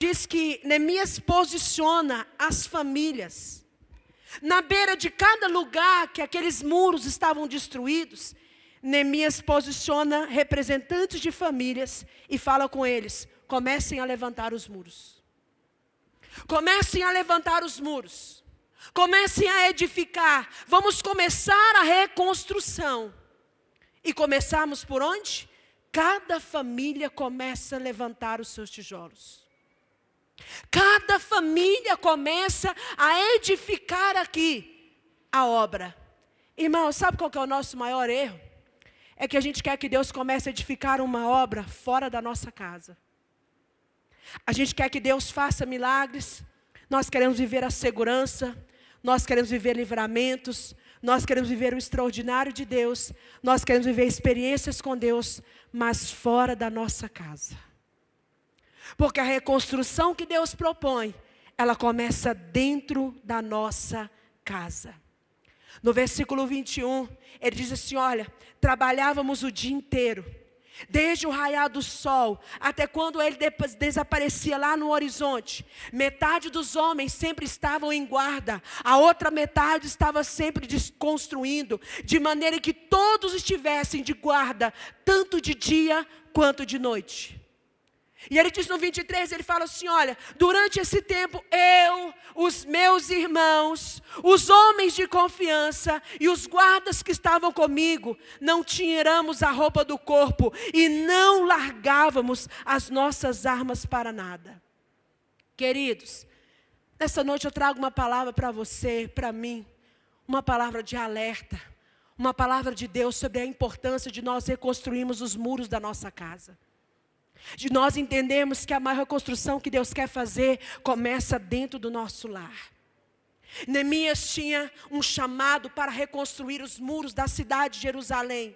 diz que Neemias posiciona as famílias. Na beira de cada lugar que aqueles muros estavam destruídos, Neemias posiciona representantes de famílias e fala com eles: comecem a levantar os muros. Comecem a levantar os muros. Comecem a edificar. Vamos começar a reconstrução. E começarmos por onde? Cada família começa a levantar os seus tijolos. Cada família começa a edificar aqui a obra. Irmão, sabe qual que é o nosso maior erro? É que a gente quer que Deus comece a edificar uma obra fora da nossa casa. A gente quer que Deus faça milagres. Nós queremos viver a segurança. Nós queremos viver livramentos. Nós queremos viver o extraordinário de Deus. Nós queremos viver experiências com Deus, mas fora da nossa casa. Porque a reconstrução que Deus propõe, ela começa dentro da nossa casa. No versículo 21, ele diz assim: olha, trabalhávamos o dia inteiro, desde o raiar do sol, até quando ele desaparecia lá no horizonte. Metade dos homens sempre estavam em guarda, a outra metade estava sempre desconstruindo, de maneira que todos estivessem de guarda, tanto de dia quanto de noite. E ele diz no 23, ele fala assim: olha, durante esse tempo, eu, os meus irmãos, os homens de confiança e os guardas que estavam comigo, não tiramos a roupa do corpo e não largávamos as nossas armas para nada. Queridos, nessa noite eu trago uma palavra para você, para mim, uma palavra de alerta, uma palavra de Deus sobre a importância de nós reconstruirmos os muros da nossa casa. De nós entendermos que a maior reconstrução que Deus quer fazer começa dentro do nosso lar. Neemias tinha um chamado para reconstruir os muros da cidade de Jerusalém.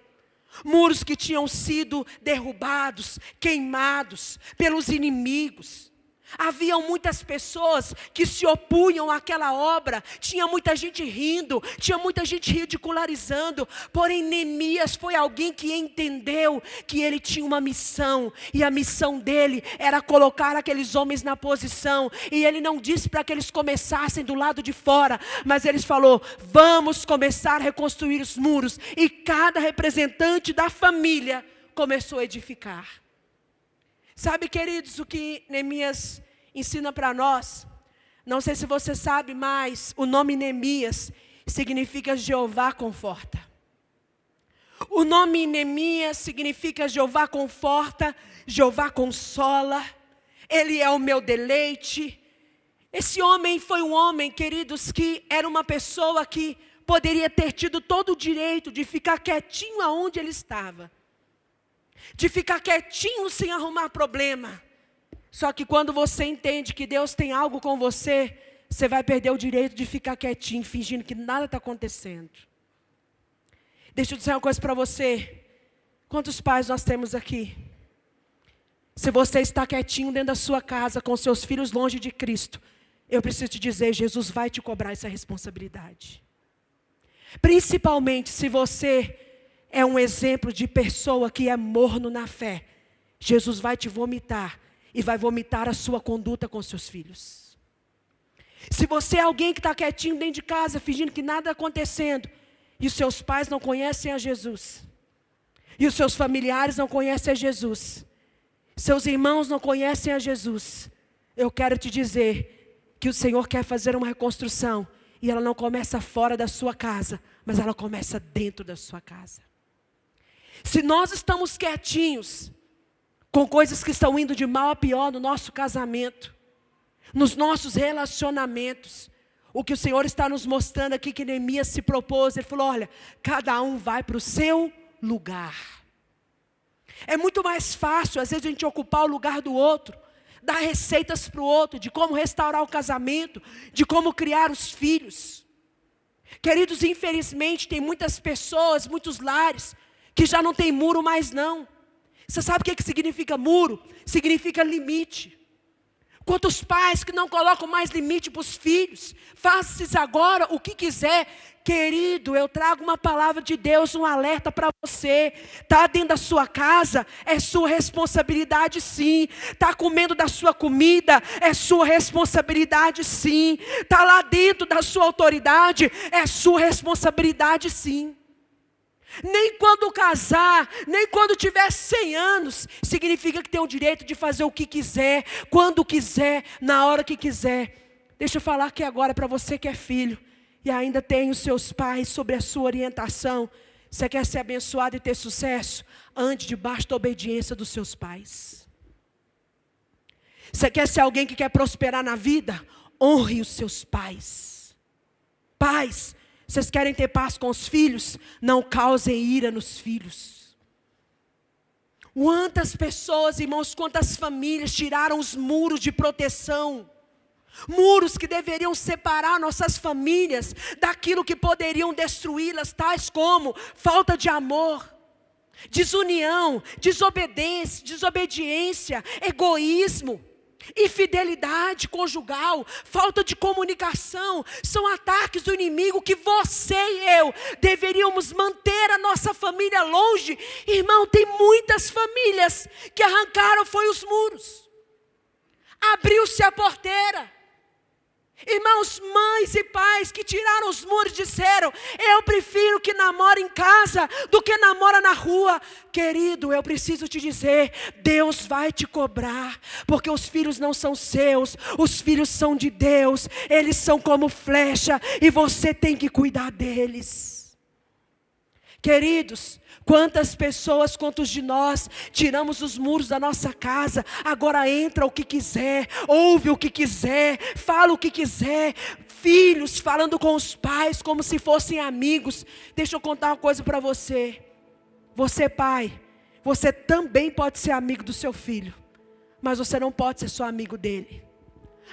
Muros que tinham sido derrubados, queimados pelos inimigos. Haviam muitas pessoas que se opunham àquela obra. Tinha muita gente rindo, tinha muita gente ridicularizando. Porém, Neemias foi alguém que entendeu que ele tinha uma missão. E a missão dele era colocar aqueles homens na posição. E ele não disse para que eles começassem do lado de fora, mas ele falou: vamos começar a reconstruir os muros. E cada representante da família começou a edificar. Sabe, queridos, o que Neemias ensina para nós? Não sei se você sabe, mas o nome Neemias significa Jeová conforta. O nome Neemias significa Jeová conforta, Jeová consola. Ele é o meu deleite. Esse homem foi um homem, queridos, que era uma pessoa que poderia ter tido todo o direito de ficar quietinho aonde ele estava. De ficar quietinho sem arrumar problema. Só que quando você entende que Deus tem algo com você, você vai perder o direito de ficar quietinho, fingindo que nada está acontecendo. Deixa eu dizer uma coisa para você. Quantos pais nós temos aqui? Se você está quietinho dentro da sua casa, com seus filhos longe de Cristo, eu preciso te dizer, Jesus vai te cobrar essa responsabilidade. Principalmente se você é um exemplo de pessoa que é morno na fé. Jesus vai te vomitar e vai vomitar a sua conduta com seus filhos. Se você é alguém que está quietinho dentro de casa, fingindo que nada está acontecendo, e os seus pais não conhecem a Jesus, e os seus familiares não conhecem a Jesus, seus irmãos não conhecem a Jesus, eu quero te dizer que o Senhor quer fazer uma reconstrução, e ela não começa fora da sua casa, mas ela começa dentro da sua casa. Se nós estamos quietinhos, com coisas que estão indo de mal a pior no nosso casamento, nos nossos relacionamentos, o que o Senhor está nos mostrando aqui, que Neemias se propôs, ele falou: olha, cada um vai para o seu lugar. É muito mais fácil, às vezes, a gente ocupar o lugar do outro, dar receitas para o outro, de como restaurar o casamento, de como criar os filhos. Queridos, infelizmente, tem muitas pessoas, muitos lares, que já não tem muro mais não. Você sabe o que significa muro? Significa limite. Quantos pais que não colocam mais limite para os filhos? Faças agora o que quiser. Querido, eu trago uma palavra de Deus, um alerta para você. Está dentro da sua casa, é sua responsabilidade sim. Está comendo da sua comida, é sua responsabilidade sim. Está lá dentro da sua autoridade, é sua responsabilidade sim. Nem quando casar, nem quando tiver 100 anos, significa que tem o direito de fazer o que quiser, quando quiser, na hora que quiser. Deixa eu falar aqui agora para você que é filho, e ainda tem os seus pais sobre a sua orientação. Você quer ser abençoado e ter sucesso? Ande debaixo da obediência dos seus pais. Você quer ser alguém que quer prosperar na vida? Honre os seus pais. Pais, vocês querem ter paz com os filhos? Não causem ira nos filhos. Quantas pessoas, irmãos, quantas famílias tiraram os muros de proteção? Muros que deveriam separar nossas famílias daquilo que poderiam destruí-las, tais como falta de amor, desunião, desobediência, egoísmo, infidelidade conjugal, falta de comunicação. São ataques do inimigo que você e eu deveríamos manter a nossa família longe. Irmão, tem muitas famílias que arrancaram foi os muros. Abriu-se a porteira. Irmãos, mães e pais que tiraram os muros disseram: eu prefiro que namore em casa do que namora na rua. Querido, eu preciso te dizer, Deus vai te cobrar, porque os filhos não são seus, os filhos são de Deus. Eles são como flecha e você tem que cuidar deles. Queridos, quantas pessoas, quantos de nós tiramos os muros da nossa casa, agora entra o que quiser, ouve o que quiser, fala o que quiser, filhos falando com os pais como se fossem amigos. Deixa eu contar uma coisa para você. Você pai, você também pode ser amigo do seu filho, mas você não pode ser só amigo dele.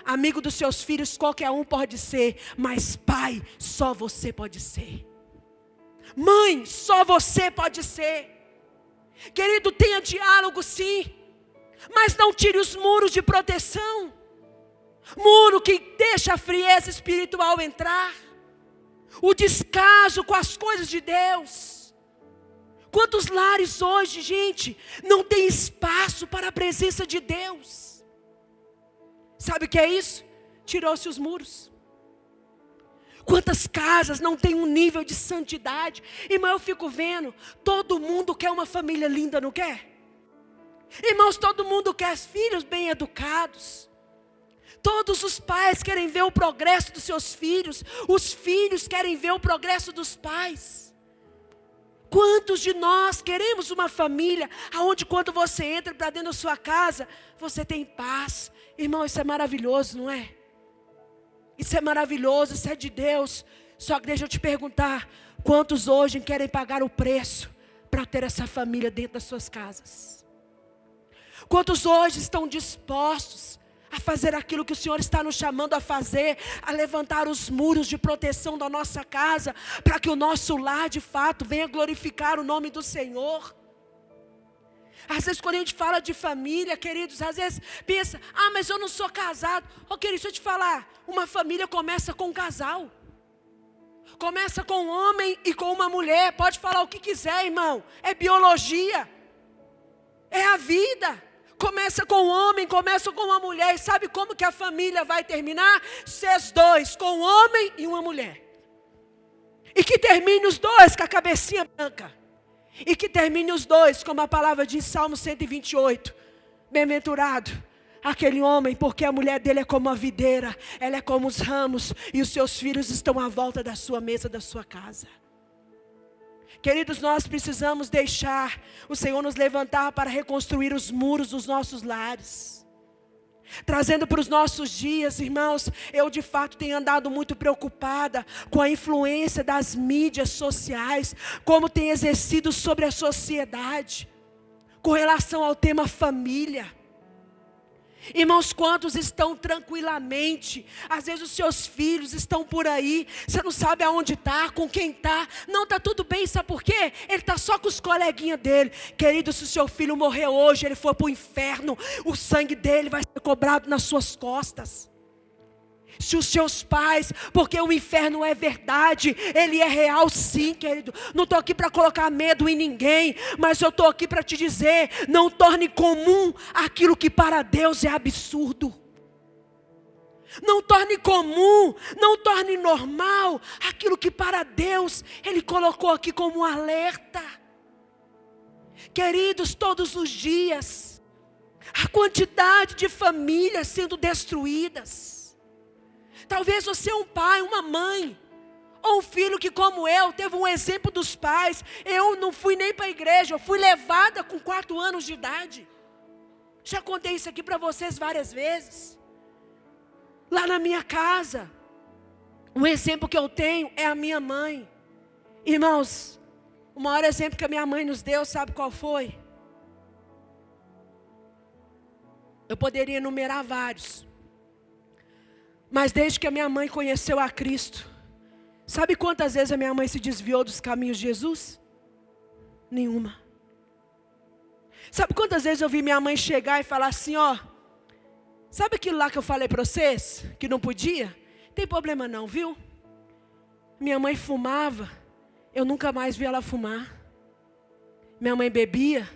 Amigo dos seus filhos qualquer um pode ser, mas pai só você pode ser. Mãe, só você pode ser. Querido, tenha diálogo sim, mas não tire os muros de proteção. Muro que deixa a frieza espiritual entrar, o descaso com as coisas de Deus. Quantos lares hoje, gente, não tem espaço para a presença de Deus? Sabe o que é isso? Tirou-se os muros. Quantas casas não tem um nível de santidade? Irmão, eu fico vendo, todo mundo quer uma família linda, não quer? Irmãos, todo mundo quer filhos bem educados. Todos os pais querem ver o progresso dos seus filhos. Os filhos querem ver o progresso dos pais. Quantos de nós queremos uma família onde quando você entra para dentro da sua casa, você tem paz? Irmão, isso é maravilhoso, não é? Isso é maravilhoso, isso é de Deus. Só que deixa eu te perguntar, quantos hoje querem pagar o preço para ter essa família dentro das suas casas? Quantos hoje estão dispostos a fazer aquilo que o Senhor está nos chamando a fazer, a levantar os muros de proteção da nossa casa, para que o nosso lar de fato venha glorificar o nome do Senhor? Às vezes quando a gente fala de família, queridos, às vezes pensa, mas eu não sou casado. Querido, deixa eu te falar, uma família começa com um casal. Começa com um homem e com uma mulher. Pode falar o que quiser, irmão. É biologia. É a vida. Começa com um homem, começa com uma mulher. E sabe como que a família vai terminar? Vocês dois, com um homem e uma mulher. E que termine os dois com a cabecinha branca. E que termine os dois, como a palavra diz, Salmo 128. Bem-aventurado aquele homem, porque a mulher dele é como a videira, ela é como os ramos, e os seus filhos estão à volta da sua mesa, da sua casa. Queridos, nós precisamos deixar o Senhor nos levantar para reconstruir os muros dos nossos lares. Trazendo para os nossos dias, irmãos, eu de fato tenho andado muito preocupada com a influência das mídias sociais, como tem exercido sobre a sociedade, com relação ao tema família. Irmãos, quantos estão tranquilamente? Às vezes os seus filhos estão por aí, você não sabe aonde está, com quem está. Não, está tudo bem, sabe por quê? Ele está só com os coleguinhas dele. Querido, se o seu filho morrer hoje, ele for para o inferno, o sangue dele vai ser cobrado nas suas costas. Se os seus pais, porque o inferno é verdade, ele é real sim, querido. Não estou aqui para colocar medo em ninguém, mas eu estou aqui para te dizer, não torne comum aquilo que para Deus é absurdo. Não torne comum, não torne normal aquilo que para Deus Ele colocou aqui como um alerta. Queridos, todos os dias, a quantidade de famílias sendo destruídas. Talvez você é um pai, uma mãe, ou um filho que como eu, teve um exemplo dos pais. Eu não fui nem para a igreja, eu fui levada com 4 anos de idade. Já contei isso aqui para vocês várias vezes. Lá na minha casa, um exemplo que eu tenho é a minha mãe. Irmãos, o maior exemplo que a minha mãe nos deu, sabe qual foi? Eu poderia enumerar vários. Mas desde que a minha mãe conheceu a Cristo, sabe quantas vezes a minha mãe se desviou dos caminhos de Jesus? Nenhuma. Sabe quantas vezes eu vi minha mãe chegar e falar assim, ó, sabe aquilo lá que eu falei para vocês, que não podia? Tem problema não, viu? Minha mãe fumava, eu nunca mais vi ela fumar. Minha mãe bebia,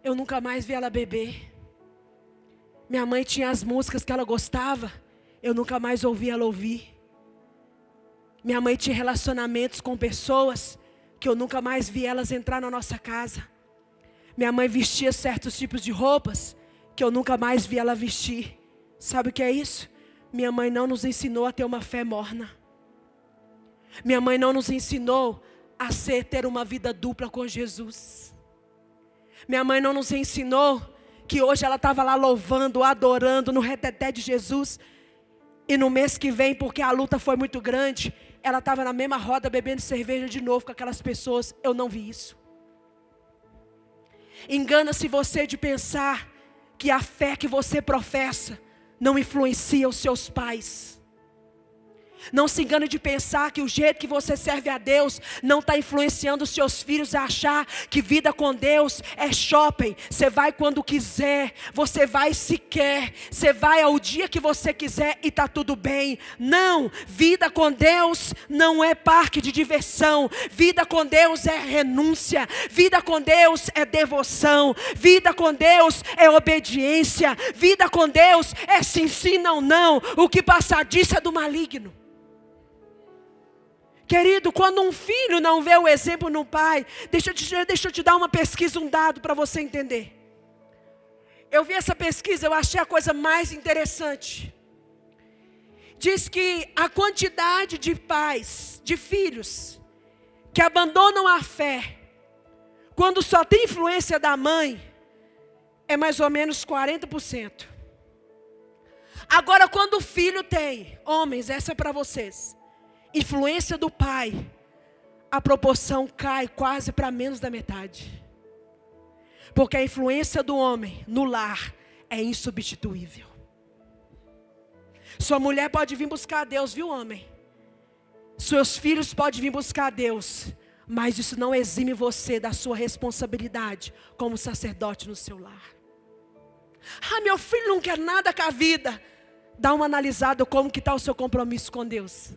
eu nunca mais vi ela beber. Minha mãe tinha as músicas que ela gostava, eu nunca mais ouvi ela ouvir. Minha mãe tinha relacionamentos com pessoas que eu nunca mais vi elas entrar na nossa casa. Minha mãe vestia certos tipos de roupas que eu nunca mais vi ela vestir. Sabe o que é isso? Minha mãe não nos ensinou a ter uma fé morna. Minha mãe não nos ensinou a ter uma vida dupla com Jesus. Minha mãe não nos ensinou que hoje ela estava lá louvando, adorando no reteté de Jesus. E no mês que vem, porque a luta foi muito grande, ela estava na mesma roda bebendo cerveja de novo com aquelas pessoas. Eu não vi isso. Engana-se você de pensar que a fé que você professa não influencia os seus pais. Não se engane de pensar que o jeito que você serve a Deus não está influenciando os seus filhos a achar que vida com Deus é shopping. Você vai quando quiser, você vai se quer, você vai ao dia que você quiser e está tudo bem. Não, vida com Deus não é parque de diversão. Vida com Deus é renúncia. Vida com Deus é devoção. Vida com Deus é obediência. Vida com Deus é sim, sim, não, não. O que passar disso é do maligno. Querido, quando um filho não vê o exemplo no pai, deixa eu te dar uma pesquisa, um dado para você entender. Eu vi essa pesquisa, eu achei a coisa mais interessante. Diz que a quantidade de pais, de filhos, que abandonam a fé, quando só tem influência da mãe, é mais ou menos 40%. Agora, quando o filho tem, homens, essa é para vocês, influência do pai, a proporção cai quase para menos da metade. Porque a influência do homem no lar é insubstituível. Sua mulher pode vir buscar a Deus, viu, homem? Seus filhos podem vir buscar a Deus, mas isso não exime você da sua responsabilidade como sacerdote no seu lar. Ah, meu filho não quer nada com a vida. Dá uma analisada como que está o seu compromisso com Deus.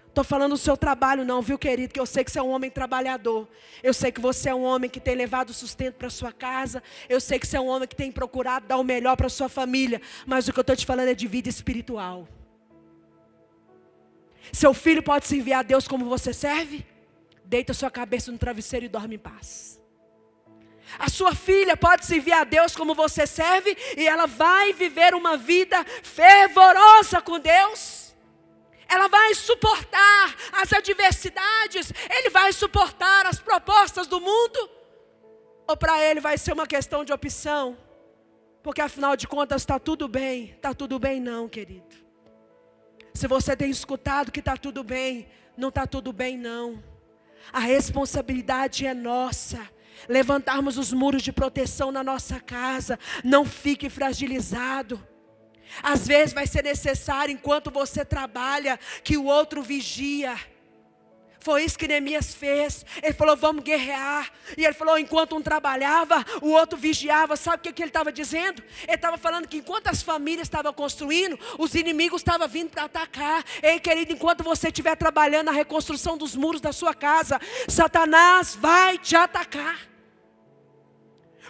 Estou falando do seu trabalho não, viu, querido? Que eu sei que você é um homem trabalhador. Eu sei que você é um homem que tem levado sustento para sua casa. Eu sei que você é um homem que tem procurado dar o melhor para sua família. Mas o que eu estou te falando é de vida espiritual. Seu filho pode servir a Deus como você serve? Deita sua cabeça no travesseiro e dorme em paz. A sua filha pode servir a Deus como você serve, e ela vai viver uma vida fervorosa com Deus. Ela vai suportar as adversidades, ele vai suportar as propostas do mundo, ou para ele vai ser uma questão de opção, porque afinal de contas está tudo bem não, querido. Se você tem escutado que está tudo bem, não está tudo bem não. A responsabilidade é nossa. Levantarmos os muros de proteção na nossa casa. Não fique fragilizado. Às vezes vai ser necessário, enquanto você trabalha, que o outro vigia. Foi isso que Neemias fez. Ele falou, vamos guerrear. E ele falou, enquanto um trabalhava, o outro vigiava. Sabe o que ele estava dizendo? Ele estava falando que enquanto as famílias estavam construindo, os inimigos estavam vindo para atacar. Ei, querido, enquanto você estiver trabalhando na reconstrução dos muros da sua casa, Satanás vai te atacar.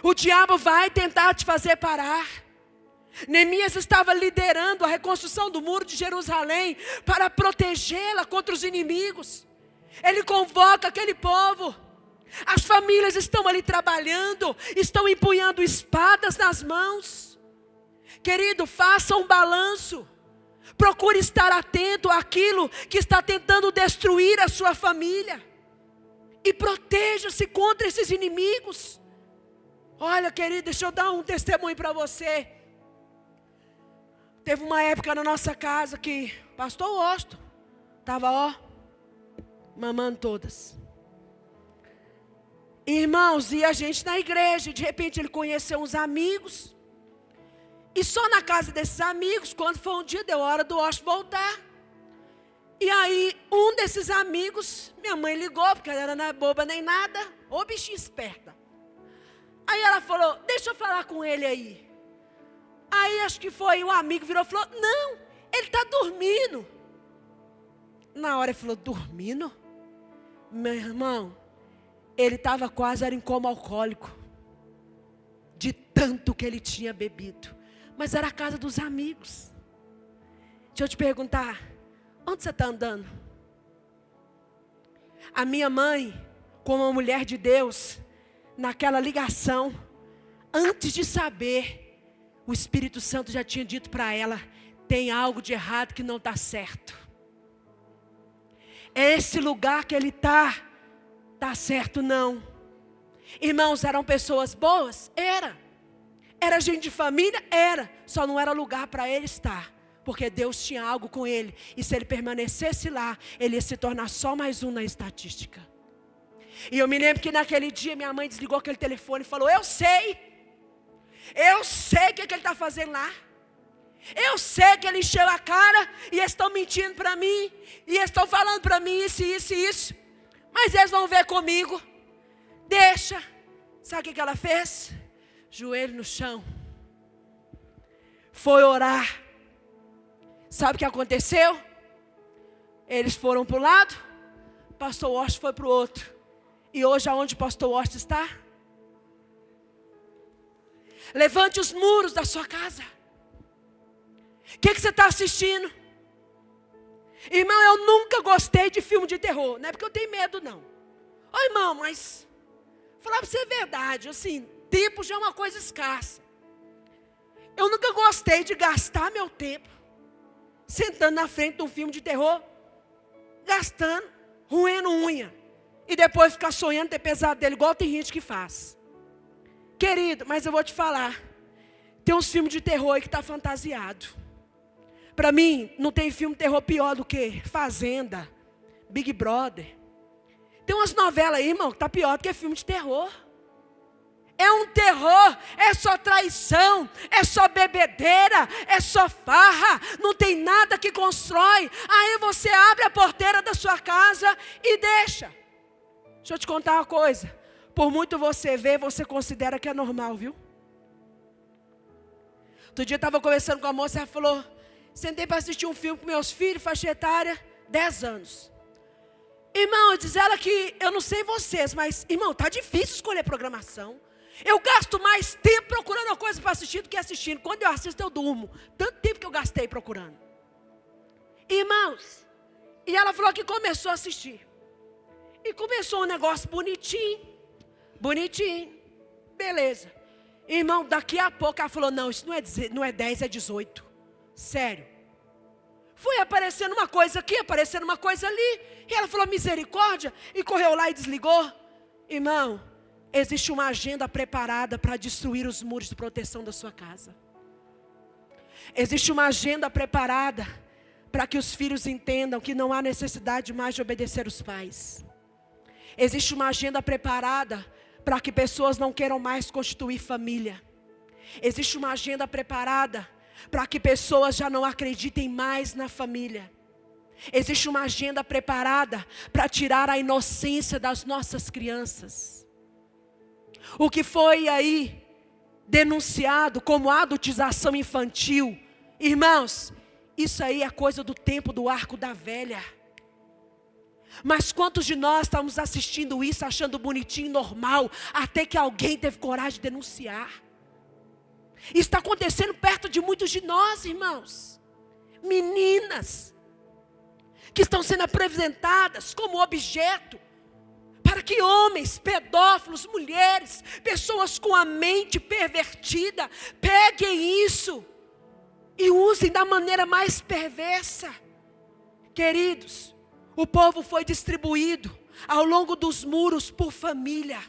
O diabo vai tentar te fazer parar. Neemias estava liderando a reconstrução do muro de Jerusalém para protegê-la contra os inimigos. Ele convoca aquele povo. As famílias estão ali trabalhando, estão empunhando espadas nas mãos. Querido, faça um balanço. Procure estar atento àquilo que está tentando destruir a sua família. E proteja-se contra esses inimigos. Olha, querido, deixa eu dar um testemunho para você. Teve uma época na nossa casa que o pastor Washington estava, mamando todas. Irmãos, e a gente na igreja, de repente ele conheceu uns amigos. E só na casa desses amigos, quando foi um dia, deu hora do Washington voltar. E aí, um desses amigos, minha mãe ligou, porque ela não é boba nem nada. Ô bichinha esperta. Aí ela falou, deixa eu falar com ele aí. Aí acho que foi um amigo, virou e falou, não, ele está dormindo. Na hora ele falou, dormindo? Meu irmão, ele estava quase, era em coma alcoólico. De tanto que ele tinha bebido. Mas era a casa dos amigos. Deixa eu te perguntar, onde você está andando? A minha mãe, como uma mulher de Deus, naquela ligação, antes de saber, o Espírito Santo já tinha dito para ela, tem algo de errado que não está certo. Esse lugar que ele está certo não. Irmãos, eram pessoas boas? Era gente de família? Era. Só não era lugar para ele estar. Porque Deus tinha algo com ele. E se ele permanecesse lá, ele ia se tornar só mais um na estatística. E eu me lembro que naquele dia minha mãe desligou aquele telefone e falou, eu sei o que ele está fazendo lá. Eu sei que ele encheu a cara e eles estão mentindo para mim. E eles estão falando para mim isso. Mas eles vão ver comigo. Deixa. Sabe o que ela fez? Joelho no chão. Foi orar. Sabe o que aconteceu? Eles foram para o lado. Pastor Washington foi para o outro. E hoje aonde o pastor Washington está? Levante os muros da sua casa. O que você está assistindo? Irmão, eu nunca gostei de filme de terror. Não é porque eu tenho medo, não. Ô irmão, mas falar para você a verdade, assim, tempo já é uma coisa escassa. Eu nunca gostei de gastar meu tempo sentando na frente de um filme de terror, gastando, roendo unha. E depois ficar sonhando ter pesadelo, igual tem gente que faz. Querido, mas eu vou te falar. Tem uns filmes de terror aí que está fantasiado. Para mim, não tem filme de terror pior do que Fazenda, Big Brother. Tem umas novelas aí, irmão, que está pior do que filme de terror. É um terror, é só traição, é só bebedeira, é só farra, não tem nada que constrói. Aí você abre a porteira da sua casa e deixa. Deixa eu te contar uma coisa. Por muito você ver, você considera que é normal, viu? Outro dia eu estava conversando com a moça, ela falou, sentei para assistir um filme com meus filhos, faixa etária, 10 anos. Irmão, diz ela que, eu não sei vocês, mas, irmão, tá difícil escolher programação. Eu gasto mais tempo procurando uma coisa para assistir do que assistindo. Quando eu assisto, eu durmo. Tanto tempo que eu gastei procurando. Irmãos, e ela falou que começou a assistir. E começou um negócio bonitinho. Beleza. Irmão, daqui a pouco ela falou, não, isso não é 10, é 18. Sério. Foi aparecendo uma coisa aqui, aparecendo uma coisa ali. E ela falou, misericórdia. E correu lá e desligou. Irmão, existe uma agenda preparada para destruir os muros de proteção da sua casa. Existe uma agenda preparada para que os filhos entendam que não há necessidade mais de obedecer os pais. Existe uma agenda preparada para que pessoas não queiram mais constituir família. Existe uma agenda preparada para que pessoas já não acreditem mais na família. Existe uma agenda preparada para tirar a inocência das nossas crianças. O que foi aí denunciado como adultização infantil, irmãos, isso aí é coisa do tempo do arco da velha. Mas quantos de nós estamos assistindo isso, achando bonitinho, normal, até que alguém teve coragem de denunciar? Isso está acontecendo perto de muitos de nós, irmãos. Meninas que estão sendo apresentadas como objeto, para que homens, pedófilos, mulheres, pessoas com a mente pervertida, peguem isso e usem da maneira mais perversa. Queridos, o povo foi distribuído ao longo dos muros por família.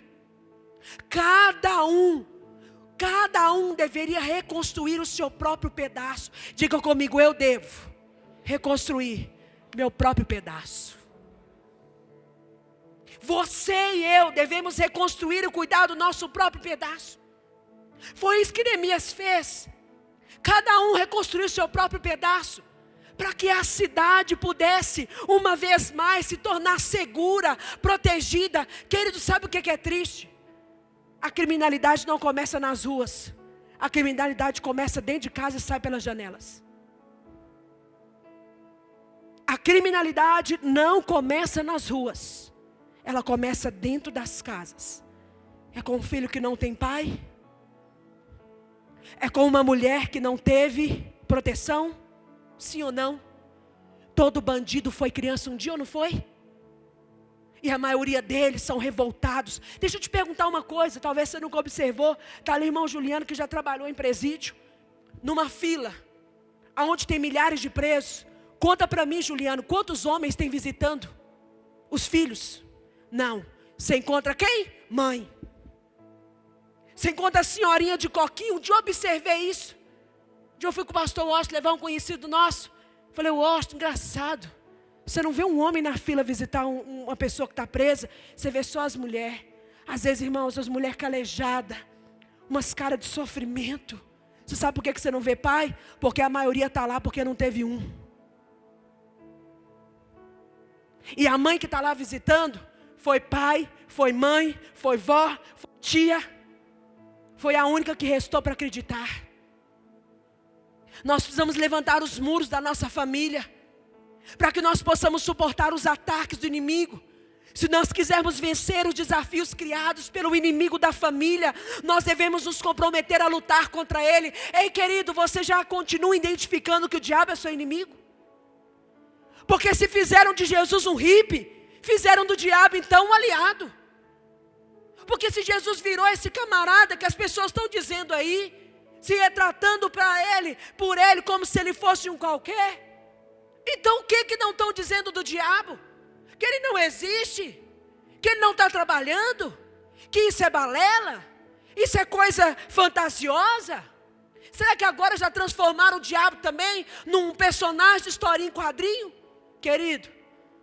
Cada um deveria reconstruir o seu próprio pedaço. Diga comigo, eu devo reconstruir meu próprio pedaço. Você e eu devemos reconstruir e cuidar do nosso próprio pedaço. Foi isso que Neemias fez. Cada um reconstruiu o seu próprio pedaço, para que a cidade pudesse, uma vez mais, se tornar segura, protegida. Querido, sabe o que é triste? A criminalidade não começa nas ruas. A criminalidade começa dentro de casa e sai pelas janelas. A criminalidade não começa nas ruas. Ela começa dentro das casas. É com um filho que não tem pai. É com uma mulher que não teve proteção. Sim ou não? Todo bandido foi criança um dia ou não foi? E a maioria deles são revoltados. Deixa eu te perguntar uma coisa, talvez você nunca observou. Está ali o irmão Juliano, que já trabalhou em presídio, numa fila, onde tem milhares de presos. Conta para mim, Juliano, quantos homens tem visitando os filhos? Não. Você encontra quem? Mãe. Você encontra a senhorinha de coquinho? Um dia eu observei isso. Um dia eu fui com o pastor Washington levar um conhecido nosso. Falei, Washington, engraçado. Você não vê um homem na fila visitar uma pessoa que está presa. Você vê só as mulheres. Às vezes, irmãos, as mulheres calejadas. Umas caras de sofrimento. Você sabe por que você não vê pai? Porque a maioria está lá porque não teve um. E a mãe que está lá visitando, foi pai, foi mãe, foi vó, foi tia. Foi a única que restou para acreditar. Nós precisamos levantar os muros da nossa família, para que nós possamos suportar os ataques do inimigo. Se nós quisermos vencer os desafios criados pelo inimigo da família, nós devemos nos comprometer a lutar contra ele. Ei, querido, você já continua identificando que o diabo é seu inimigo? Porque se fizeram de Jesus um hippie, fizeram do diabo então um aliado. Porque se Jesus virou esse camarada que as pessoas estão dizendo aí, se retratando por ele como se ele fosse um qualquer, então o que não estão dizendo do diabo? Que ele não existe, que ele não está trabalhando, que isso é balela, isso é coisa fantasiosa. Será que agora já transformaram o diabo também num personagem de historinha em quadrinho? Querido,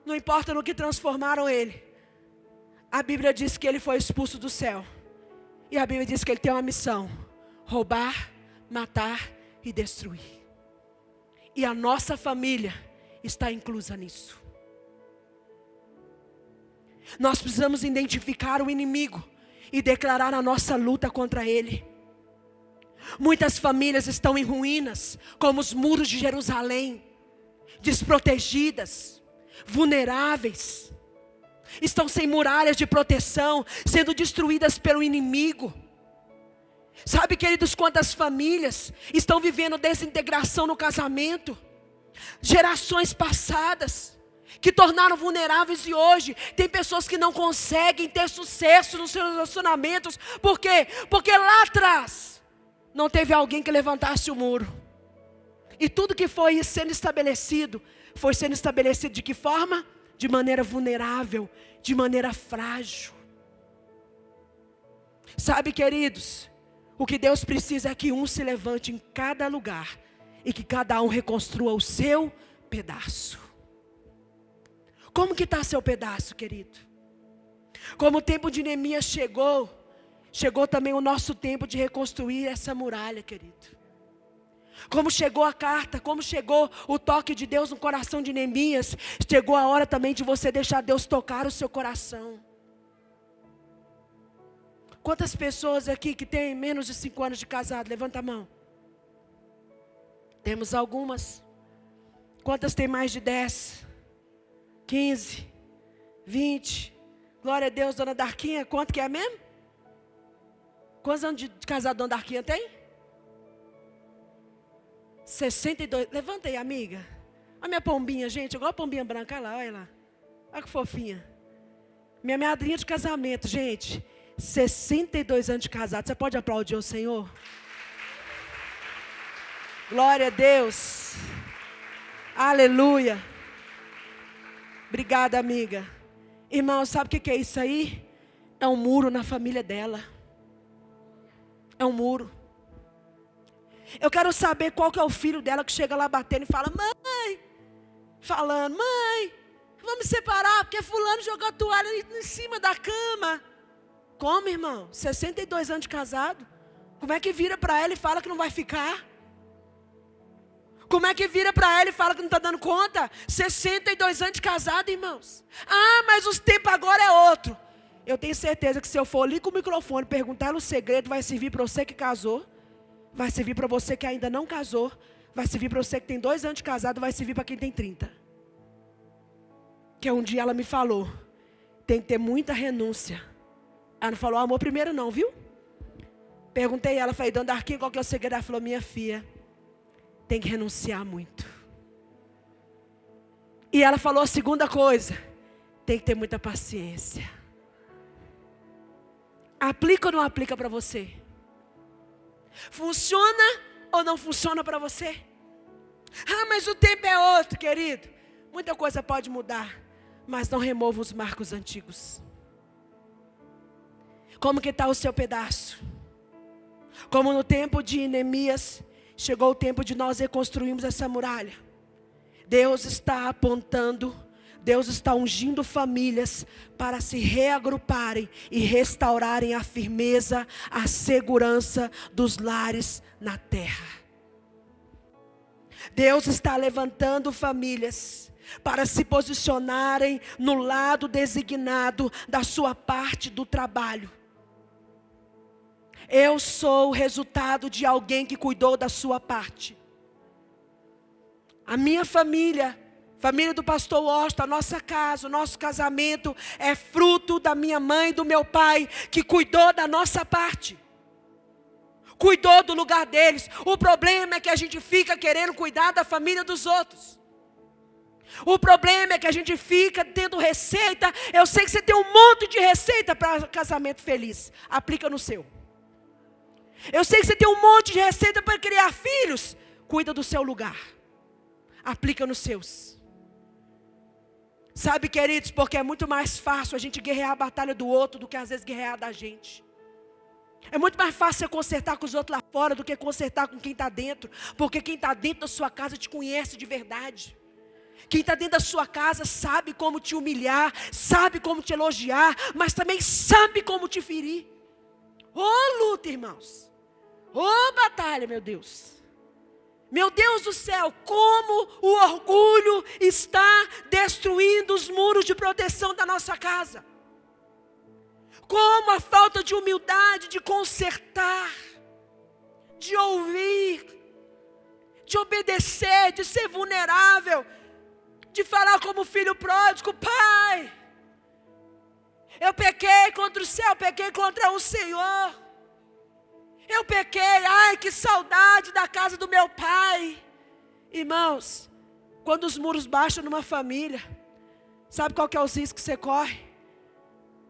não importa no que transformaram ele, a Bíblia diz que ele foi expulso do céu, e a Bíblia diz que ele tem uma missão: roubar, matar e destruir. E a nossa família está inclusa nisso. Nós precisamos identificar o inimigo e declarar a nossa luta contra ele. Muitas famílias estão em ruínas, como os muros de Jerusalém, desprotegidas, vulneráveis, estão sem muralhas de proteção, sendo destruídas pelo inimigo. Sabe, queridos, quantas famílias estão vivendo desintegração no casamento? Gerações passadas que tornaram vulneráveis, e hoje tem pessoas que não conseguem ter sucesso nos seus relacionamentos. Por quê? Porque lá atrás não teve alguém que levantasse o muro. E tudo que foi sendo estabelecido, foi sendo estabelecido de que forma? De maneira vulnerável, de maneira frágil. Sabe, queridos, o que Deus precisa é que um se levante em cada lugar e que cada um reconstrua o seu pedaço. Como que está seu pedaço, querido? Como o tempo de Neemias chegou também o nosso tempo de reconstruir essa muralha, querido. Como chegou a carta, como chegou o toque de Deus no coração de Neemias, chegou a hora também de você deixar Deus tocar o seu coração. Quantas pessoas aqui que têm menos de 5 anos de casado? Levanta a mão. Temos algumas. Quantas têm mais de 10? 15? 20? Glória a Deus, dona Darquinha, quanto que é mesmo? Quantos anos de casado dona Darquinha tem? 62. Levanta aí, amiga. Olha minha pombinha, gente, igual a pombinha branca, olha lá, olha lá. Olha que fofinha. Minha madrinha de casamento, gente. 62 anos de casado. Você pode aplaudir o Senhor? Glória a Deus. Aleluia. Obrigada, amiga. Irmão, sabe o que é isso aí? É um muro na família dela. É um muro. Eu quero saber qual que é o filho dela que chega lá batendo e fala: mãe, falando, mãe, vamos separar porque fulano jogou a toalha em cima da cama. Como, irmão? 62 anos de casado. Como é que vira para ela e fala que não vai ficar? Como é que vira para ela e fala que não está dando conta? 62 anos de casado, irmãos. Ah, mas os tempos agora é outro. Eu tenho certeza que se eu for ali com o microfone perguntar o segredo, vai servir para você que casou, vai servir para você que ainda não casou, vai servir para você que tem 2 anos de casado, vai servir para quem tem 30. Que um dia ela me falou, tem que ter muita renúncia. Ela não falou amor primeiro não, viu? Perguntei a ela, falei, dona Darquinha, qual que é o segredo? Ela falou, minha filha, tem que renunciar muito. E ela falou a segunda coisa, tem que ter muita paciência. Aplica ou não aplica para você? Funciona ou não funciona para você? Ah, mas o tempo é outro, querido. Muita coisa pode mudar, mas não remova os marcos antigos. Como que está o seu pedaço? Como no tempo de Neemias, chegou o tempo de nós reconstruirmos essa muralha. Deus está apontando, Deus está ungindo famílias para se reagruparem e restaurarem a firmeza, a segurança dos lares na terra. Deus está levantando famílias para se posicionarem no lado designado da sua parte do trabalho. Eu sou o resultado de alguém que cuidou da sua parte. A minha família, família do pastor Washington, a nossa casa, o nosso casamento é fruto da minha mãe e do meu pai, que cuidou da nossa parte. Cuidou do lugar deles. O problema é que a gente fica querendo cuidar da família dos outros. O problema é que a gente fica tendo receita. Eu sei que você tem um monte de receita para casamento feliz. Aplica no seu. Eu sei que você tem um monte de receita para criar filhos. Cuida do seu lugar. Aplica nos seus. Sabe, queridos, porque é muito mais fácil a gente guerrear a batalha do outro do que às vezes guerrear da gente. É muito mais fácil você consertar com os outros lá fora do que consertar com quem está dentro. Porque quem está dentro da sua casa te conhece de verdade. Quem está dentro da sua casa sabe como te humilhar, sabe como te elogiar, mas também sabe como te ferir. Ô luta, irmãos. Ô batalha, meu Deus. Meu Deus do céu, como o orgulho está destruindo os muros de proteção da nossa casa. Como a falta de humildade, de consertar, de ouvir, de obedecer, de ser vulnerável, de falar como filho pródigo, pai, eu pequei contra o céu, pequei contra o Senhor. Eu pequei, ai que saudade da casa do meu pai. Irmãos, quando os muros baixam numa família, sabe qual que é o risco que você corre?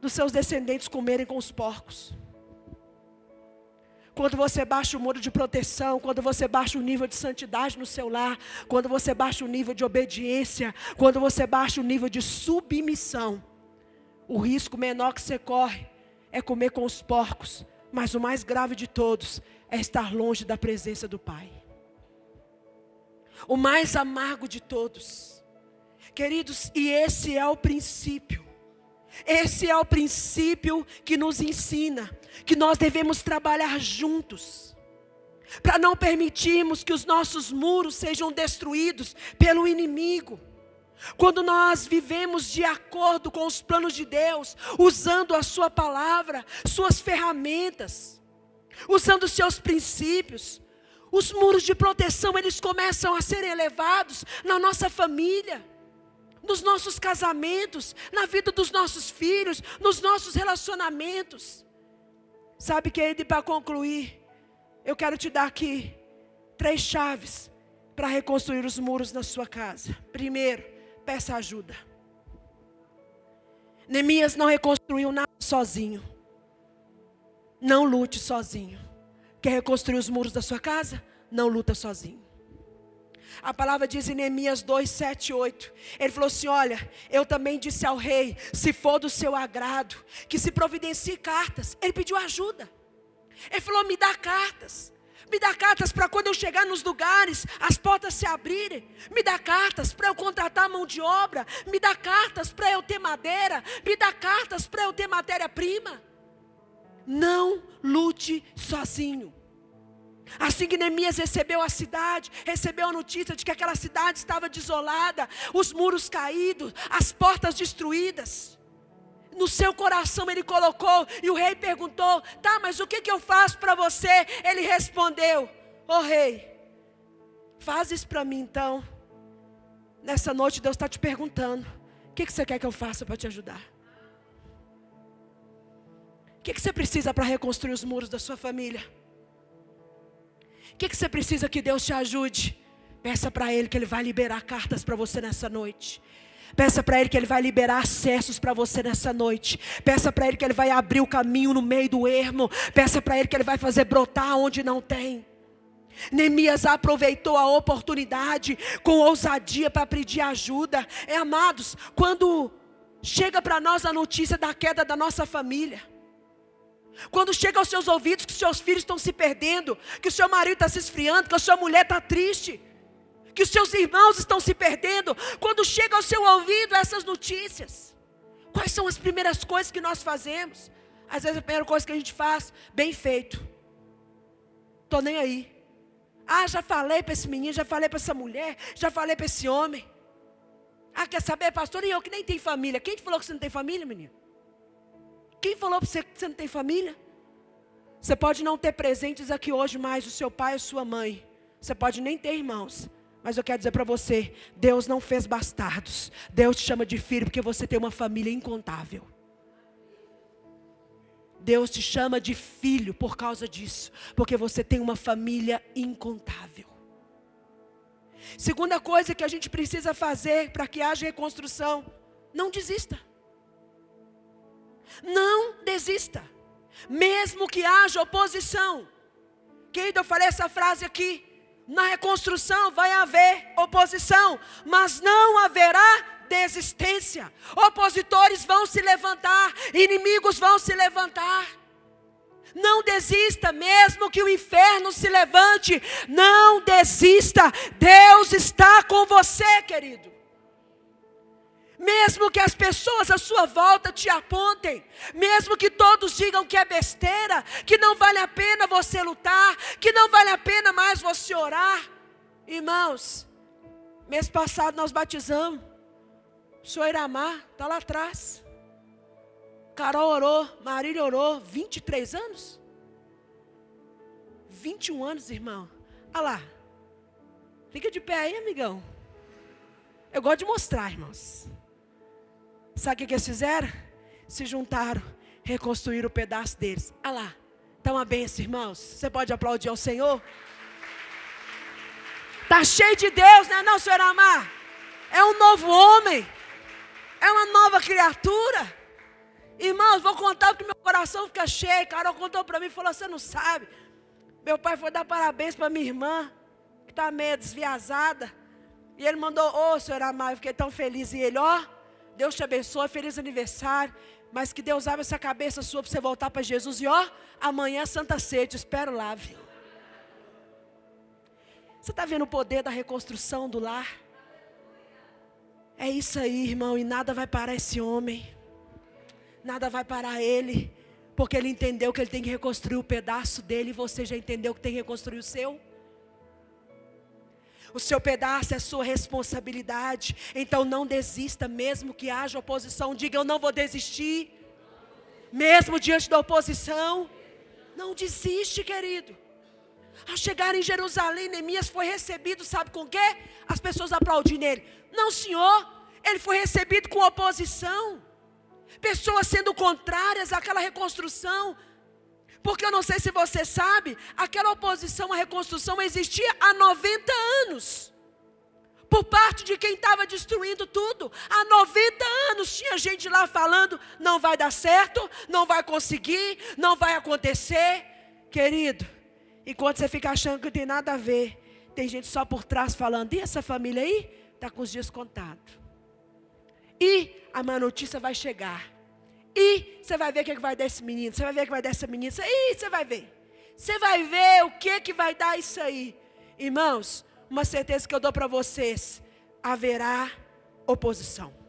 Dos seus descendentes comerem com os porcos. Quando você baixa o muro de proteção, quando você baixa o nível de santidade no seu lar, quando você baixa o nível de obediência, quando você baixa o nível de submissão, o risco menor que você corre é comer com os porcos. Mas o mais grave de todos é estar longe da presença do Pai. O mais amargo de todos. Queridos, e esse é o princípio. Esse é o princípio que nos ensina que nós devemos trabalhar juntos. para não permitirmos que os nossos muros sejam destruídos pelo inimigo. Quando nós vivemos de acordo com os planos de Deus, usando a sua palavra, suas ferramentas, usando os seus princípios, os muros de proteção, eles começam a ser elevados na nossa família, nos nossos casamentos, na vida dos nossos filhos, nos nossos relacionamentos. Sabe, querido, e para concluir, eu quero te dar aqui 3 chaves para reconstruir os muros na sua casa. Primeiro, peça ajuda. Neemias não reconstruiu nada sozinho. Não lute sozinho. Quer reconstruir os muros da sua casa? Não luta sozinho. A palavra diz em Neemias 2, 7, 8. Ele falou assim: olha, eu também disse ao rei, se for do seu agrado, que se providencie cartas. Ele pediu ajuda. Ele falou: me dá cartas. Me dá cartas para quando eu chegar nos lugares, as portas se abrirem. Me dá cartas para eu contratar mão de obra. Me dá cartas para eu ter madeira. Me dá cartas para eu ter matéria-prima. Não lute sozinho. Assim que Neemias recebeu a cidade, recebeu a notícia de que aquela cidade estava desolada, os muros caídos, as portas destruídas, no seu coração ele colocou, e o rei perguntou: tá, mas o que eu faço para você? Ele respondeu: ô rei, faz isso para mim então. Nessa noite Deus está te perguntando: o que você quer que eu faça para te ajudar? O que você precisa para reconstruir os muros da sua família? O que você precisa que Deus te ajude? Peça para Ele que Ele vai liberar cartas para você nessa noite. Peça para Ele que Ele vai liberar acessos para você nessa noite. Peça para Ele que Ele vai abrir o caminho no meio do ermo. Peça para Ele que Ele vai fazer brotar onde não tem. Neemias aproveitou a oportunidade com ousadia para pedir ajuda. Amados, quando chega para nós a notícia da queda da nossa família, quando chega aos seus ouvidos que seus filhos estão se perdendo, que o seu marido está se esfriando, que a sua mulher está triste, que os seus irmãos estão se perdendo, quando chega ao seu ouvido essas notícias, quais são as primeiras coisas que nós fazemos? Às vezes a primeira coisa que a gente faz: bem feito, estou nem aí. Já falei para esse menino, já falei para essa mulher, já falei para esse homem. Quer saber, pastor? E eu que nem tenho família. Quem te falou que você não tem família, menino? Quem falou para você que você não tem família? Você pode não ter presentes aqui hoje mais, o seu pai e a sua mãe. Você pode nem ter irmãos. Mas eu quero dizer para você, Deus não fez bastardos. Deus te chama de filho porque você tem uma família incontável. Deus te chama de filho por causa disso, porque você tem uma família incontável. Segunda coisa que a gente precisa fazer para que haja reconstrução: não desista. Não desista, mesmo que haja oposição. Querido, eu falei essa frase aqui: na reconstrução vai haver oposição, mas não haverá desistência. Opositores vão se levantar, inimigos vão se levantar. Não desista, mesmo que o inferno se levante. Não desista, Deus está com você, querido. Mesmo que as pessoas à sua volta te apontem, mesmo que todos digam que é besteira, que não vale a pena você lutar, que não vale a pena mais você orar. Irmãos, mês passado nós batizamos o senhor Iramar, está lá atrás. Carol orou, Marília orou, 23 anos? 21 anos, irmão. Olha lá, fica de pé aí, amigão. Eu gosto de mostrar, irmãos. Sabe o que eles fizeram? Se juntaram, reconstruíram o pedaço deles. Olha lá, está uma bênção, irmãos. Você pode aplaudir ao Senhor? Está cheio de Deus, não é não, senhor Amar? É um novo homem, é uma nova criatura. Irmãos, vou contar porque meu coração fica cheio. Carol contou para mim e falou: você não sabe, meu pai foi dar parabéns para minha irmã, que está meio desviazada. E ele mandou: senhor Amar, eu fiquei tão feliz. E ele: Deus te abençoe, feliz aniversário. Mas que Deus abra essa cabeça sua para você voltar para Jesus. E amanhã Santa Ceia, te espero lá, viu? Você está vendo o poder da reconstrução do lar? É isso aí, irmão. E nada vai parar esse homem. Nada vai parar ele. Porque ele entendeu que ele tem que reconstruir o pedaço dele, e você já entendeu que tem que reconstruir o seu? O seu pedaço é sua responsabilidade. Então não desista, mesmo que haja oposição. Diga: eu não vou desistir. Mesmo diante da oposição, não desiste, querido. Ao chegar em Jerusalém, Neemias foi recebido, sabe com o quê? As pessoas aplaudindo ele. Não, senhor, ele foi recebido com oposição. Pessoas sendo contrárias àquela reconstrução. Porque eu não sei se você sabe, aquela oposição à reconstrução existia há 90 anos. Por parte de quem estava destruindo tudo. Há 90 anos tinha gente lá falando: não vai dar certo, não vai conseguir, não vai acontecer. Querido, enquanto você fica achando que não tem nada a ver, tem gente só por trás falando: e essa família aí? Está com os dias contados. E a má notícia vai chegar. E você vai ver o que vai dar esse menino. Você vai ver o que vai dar essa menina. E você vai ver. Você vai ver o que vai dar isso aí. Irmãos, uma certeza que eu dou para vocês: haverá oposição.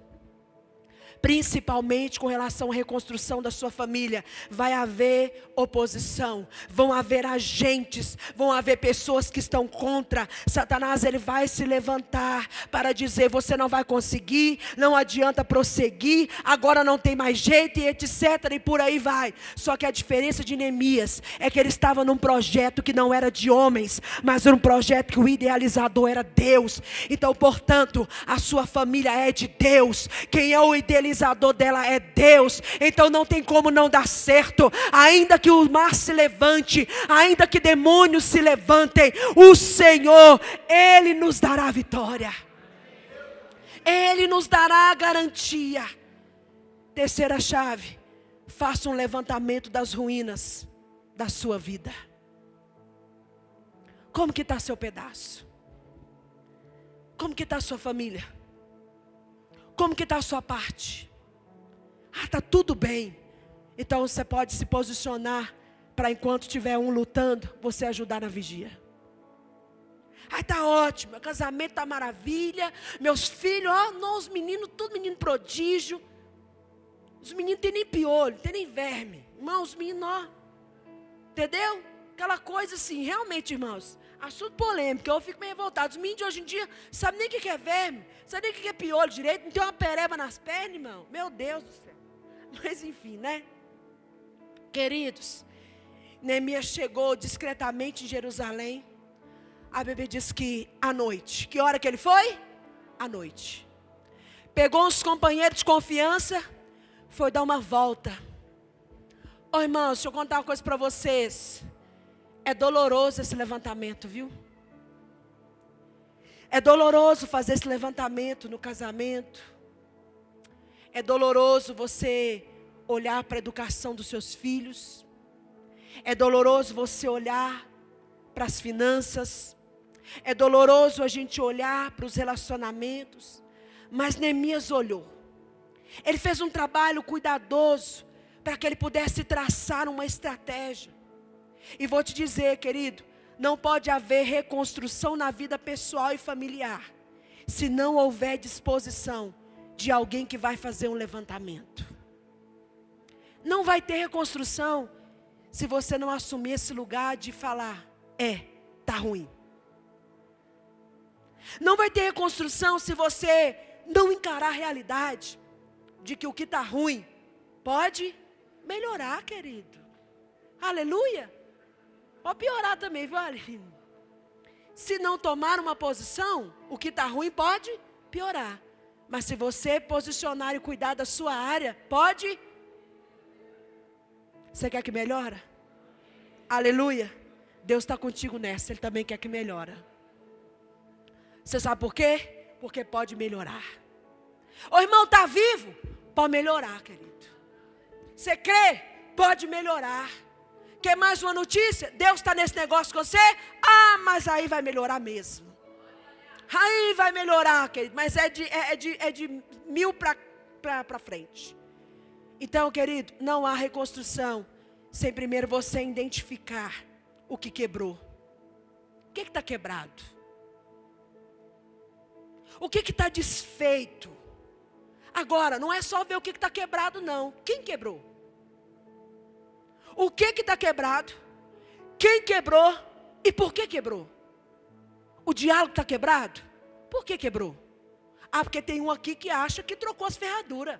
Principalmente com relação à reconstrução da sua família, vai haver oposição, vão haver agentes, vão haver pessoas que estão contra. Satanás, ele vai se levantar para dizer: você não vai conseguir, não adianta prosseguir, agora não tem mais jeito, e etc, e por aí vai. Só que a diferença de Neemias é que ele estava num projeto que não era de homens, mas era um projeto que o idealizador era Deus. Então, portanto, a sua família é de Deus. Quem é o idealizador dela é Deus. Então não tem como não dar certo. Ainda que o mar se levante, ainda que demônios se levantem, o Senhor, Ele nos dará a vitória. Ele nos dará a garantia. Terceira chave: faça um levantamento das ruínas da sua vida. Como que está seu pedaço? Como que está a sua família? Como que está a sua parte? Está tudo bem. Então você pode se posicionar para, enquanto tiver um lutando, você ajudar na vigia. Está ótimo, meu casamento está maravilha, meus filhos, os meninos, tudo menino prodígio. Os meninos não tem nem piolho, não tem nem verme. Irmãos, os meninos, entendeu? Aquela coisa assim, realmente, irmãos, assunto polêmico, eu fico meio revoltado. Os meninos de hoje em dia sabem nem o que é verme, sabem nem o que é piolho direito, não tem uma pereba nas pernas, irmão. Meu Deus do céu. Mas enfim, né? Queridos, Neemias chegou discretamente em Jerusalém. A Bíblia diz que à noite. Que hora que ele foi? À noite. Pegou uns companheiros de confiança, foi dar uma volta. Irmãos, deixa eu contar uma coisa para vocês. É doloroso esse levantamento, viu? É doloroso fazer esse levantamento no casamento. É doloroso você olhar para a educação dos seus filhos. É doloroso você olhar para as finanças. É doloroso a gente olhar para os relacionamentos. Mas Neemias olhou. Ele fez um trabalho cuidadoso para que ele pudesse traçar uma estratégia. E vou te dizer, querido, não pode haver reconstrução na vida pessoal e familiar se não houver disposição de alguém que vai fazer um levantamento. Não vai ter reconstrução se você não assumir esse lugar de falar: está ruim. Não vai ter reconstrução se você não encarar a realidade de que o que está ruim pode melhorar, querido. Aleluia. Pode piorar também, viu, Aline? Se não tomar uma posição, o que está ruim pode piorar. Mas se você posicionar e cuidar da sua área, pode. Você quer que melhore? Aleluia. Deus está contigo nessa, Ele também quer que melhore. Você sabe por quê? Porque pode melhorar. O irmão está vivo? Pode melhorar, querido. Você crê? Pode melhorar. Quer mais uma notícia? Deus está nesse negócio com você? Mas aí vai melhorar mesmo. Aí vai melhorar, querido. Mas é de 1000 para frente. Então, querido, não há reconstrução sem primeiro você identificar o que quebrou. O que está quebrado? O que está desfeito? Agora, não é só ver o que está quebrado, não. Quem quebrou? O que está quebrado? Quem quebrou? E por que quebrou? O diálogo está quebrado? Por que quebrou? Ah, porque tem um aqui que acha que trocou as ferraduras.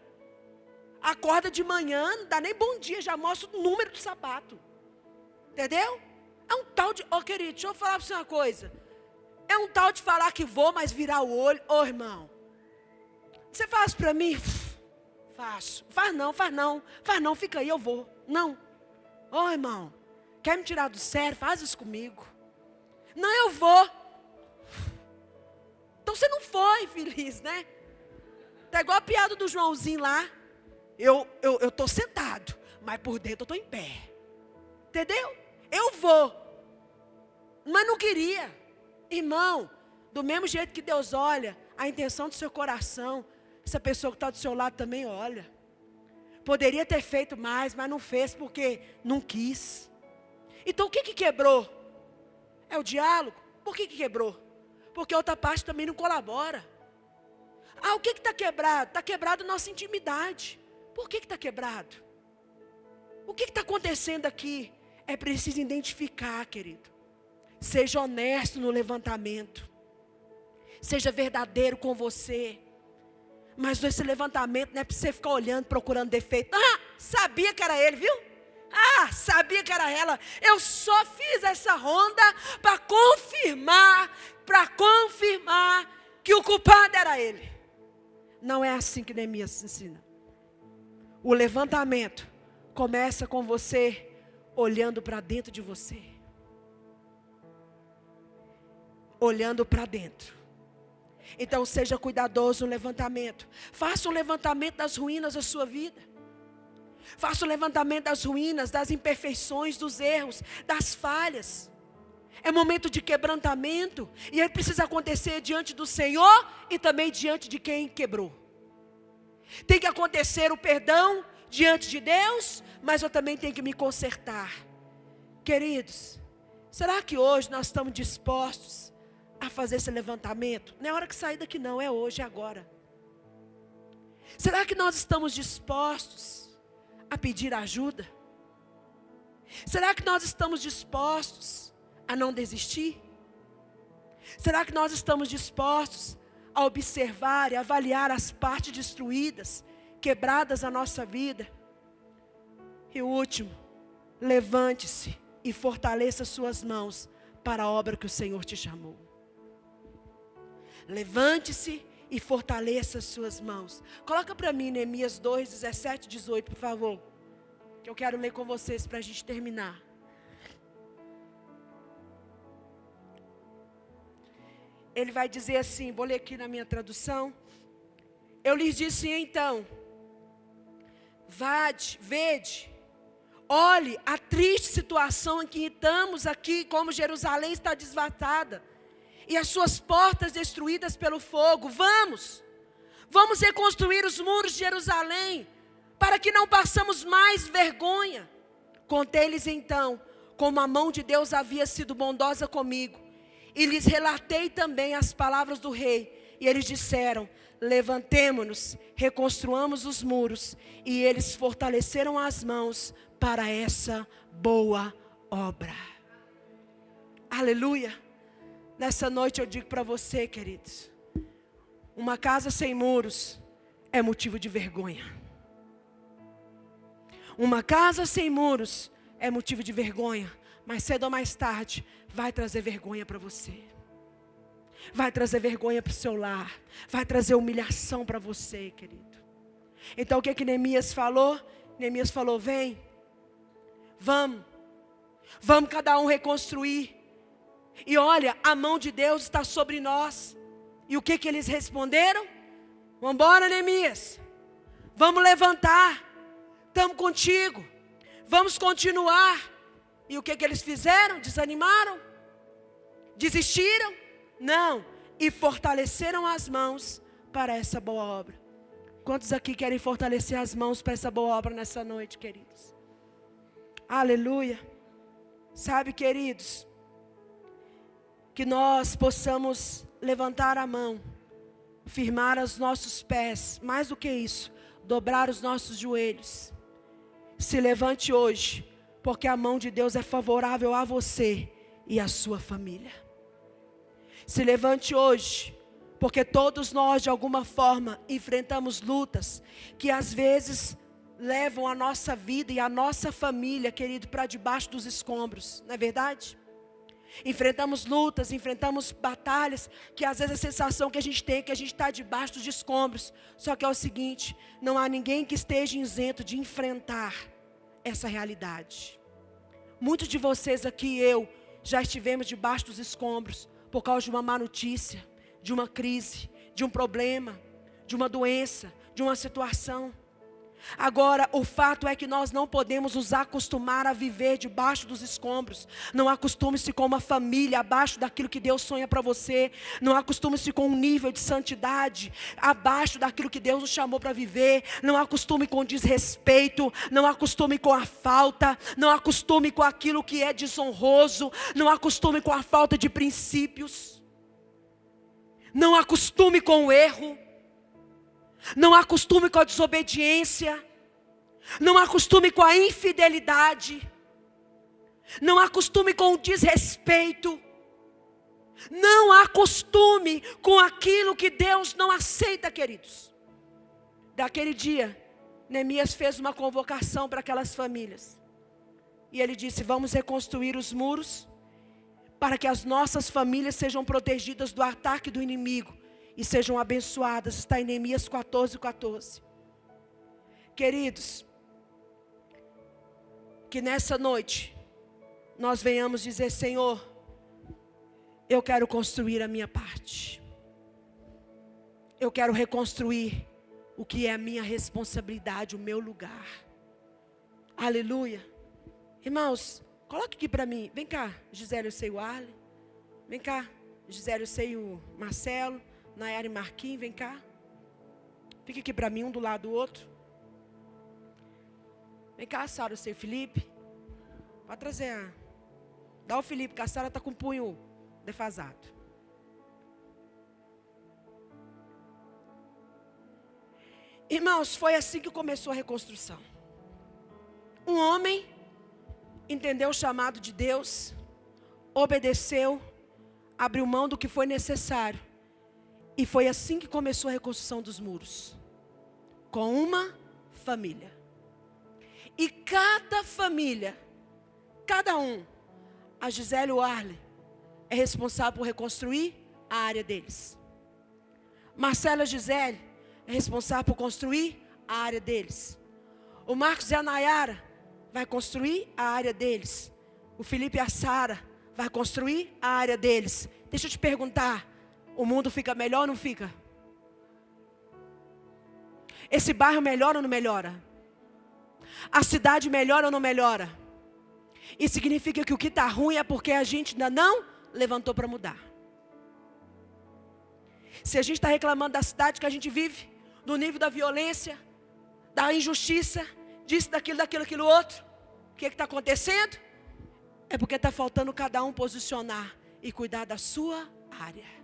Acorda de manhã, não dá nem bom dia, já mostra o número do sapato. Entendeu? É um tal de... querido, deixa eu falar para você uma coisa. É um tal de falar que vou, mas virar o olho. Irmão, você faz para mim? Faço. Faz não, fica aí, eu vou. Não. Irmão, quer me tirar do sério? Faz isso comigo. Não, eu vou. Então você não foi feliz, né? Tá igual a piada do Joãozinho lá. Eu estou sentado, mas por dentro eu estou em pé. Entendeu? Eu vou. Mas não queria. Irmão, do mesmo jeito que Deus olha a intenção do seu coração, essa pessoa que está do seu lado também olha. Poderia ter feito mais, mas não fez porque não quis. Então o que quebrou? É o diálogo. Por que quebrou? Porque a outra parte também não colabora. O que está quebrado? Está quebrado nossa intimidade. Por que está quebrado? O que está acontecendo aqui? É preciso identificar, querido. Seja honesto no levantamento. Seja verdadeiro com você. Mas esse levantamento não é para você ficar olhando, procurando defeito. Sabia que era ele, viu? Sabia que era ela. Eu só fiz essa ronda para confirmar que o culpado era ele. Não é assim que Neemias ensina. O levantamento começa com você olhando para dentro de você. Olhando para dentro. Então seja cuidadoso no levantamento. Faça um levantamento das ruínas da sua vida. Faça um levantamento das ruínas, das imperfeições, dos erros, das falhas. É momento de quebrantamento. E ele precisa acontecer diante do Senhor e também diante de quem quebrou. Tem que acontecer o perdão diante de Deus, mas eu também tenho que me consertar. Queridos, será que hoje nós estamos dispostos a fazer esse levantamento? Não é hora que sair daqui não, é hoje, é agora. Será que nós estamos dispostos a pedir ajuda? Será que nós estamos dispostos a não desistir? Será que nós estamos dispostos a observar e avaliar as partes destruídas, quebradas na nossa vida? E o último, levante-se e fortaleça suas mãos para a obra que o Senhor te chamou. Levante-se e fortaleça suas mãos. Coloca para mim Neemias 2, 17, 18, por favor. Que eu quero ler com vocês para a gente terminar. Ele vai dizer assim, vou ler aqui na minha tradução. Eu lhes disse então, vede, olhe a triste situação em que estamos aqui, como Jerusalém está desvatada, e as suas portas destruídas pelo fogo. Vamos reconstruir os muros de Jerusalém, para que não passemos mais vergonha. Contei-lhes então, como a mão de Deus havia sido bondosa comigo, e lhes relatei também as palavras do rei, e eles disseram, levantemo-nos, reconstruamos os muros, e eles fortaleceram as mãos para essa boa obra. Aleluia. Nessa noite eu digo para você, queridos, uma casa sem muros é motivo de vergonha. Uma casa sem muros é motivo de vergonha, mas cedo ou mais tarde vai trazer vergonha para você. Vai trazer vergonha para o seu lar, vai trazer humilhação para você, querido. Então o que Neemias falou? Neemias falou, vamos cada um reconstruir. E olha, a mão de Deus está sobre nós. E o que eles responderam? Vamos embora, Neemias. Vamos levantar. Estamos contigo. Vamos continuar. E o que eles fizeram? Desanimaram? Desistiram? Não. E fortaleceram as mãos para essa boa obra. Quantos aqui querem fortalecer as mãos para essa boa obra nessa noite, queridos? Aleluia. Sabe, queridos, que nós possamos levantar a mão, firmar os nossos pés, mais do que isso, dobrar os nossos joelhos. Se levante hoje Porque a mão de Deus é favorável a você e a sua família. Se levante hoje, porque todos nós de alguma forma enfrentamos lutas que às vezes levam a nossa vida e a nossa família, querido, para debaixo dos escombros, não é verdade? Enfrentamos lutas, enfrentamos batalhas, que às vezes a sensação que a gente tem é que a gente está debaixo dos escombros. Só que é o seguinte, não há ninguém que esteja isento de enfrentar essa realidade. Muitos de vocês aqui, eu, já estivemos debaixo dos escombros, por causa de uma má notícia, de uma crise, de um problema, de uma doença, de uma situação. Agora, o fato é que nós não podemos nos acostumar a viver debaixo dos escombros. Não acostume-se com uma família abaixo daquilo que Deus sonha para você. Não acostume-se com um nível de santidade abaixo daquilo que Deus nos chamou para viver. Não acostume com desrespeito. Não acostume com a falta. Não acostume com aquilo que é desonroso. Não acostume com a falta de princípios. Não acostume com o erro. Não acostume com a desobediência. Não acostume com a infidelidade. Não acostume com o desrespeito. Não acostume com aquilo que Deus não aceita, queridos. Daquele dia, Neemias fez uma convocação para aquelas famílias. E ele disse: vamos reconstruir os muros, para que as nossas famílias sejam protegidas do ataque do inimigo e sejam abençoadas. Está em Neemias 14:14. Queridos, que nessa noite nós venhamos dizer: Senhor, eu quero construir a minha parte. Eu quero reconstruir o que é a minha responsabilidade, o meu lugar. Aleluia. Irmãos, coloque aqui para mim. Vem cá, Gisele, eu sei o Arlen. Vem cá, Gisele, eu sei o Marcelo. Nayara e Marquinhos, vem cá. Fica aqui para mim, um do lado do outro. Vem cá, Sara, eu sei o Felipe. Pode trazer. Dá o Felipe, que a Sara está com o punho defasado. Irmãos, foi assim que começou a reconstrução. Um homem entendeu o chamado de Deus, obedeceu, abriu mão do que foi necessário. E foi assim que começou a reconstrução dos muros. Com uma família. E cada família, cada um, a Gisele e o Arlen, é responsável por reconstruir a área deles. Marcelo e a Gisele é responsável por construir a área deles. O Marcos e a Nayara vai construir a área deles. O Felipe e a Sara vai construir a área deles. Deixa eu te perguntar, o mundo fica melhor ou não fica? Esse bairro melhora ou não melhora? A cidade melhora ou não melhora? Isso significa que o que está ruim é porque a gente ainda não levantou para mudar. Se a gente está reclamando da cidade que a gente vive, do nível da violência, da injustiça, disso, daquilo, aquilo outro, o que está acontecendo? É porque está faltando cada um posicionar e cuidar da sua área.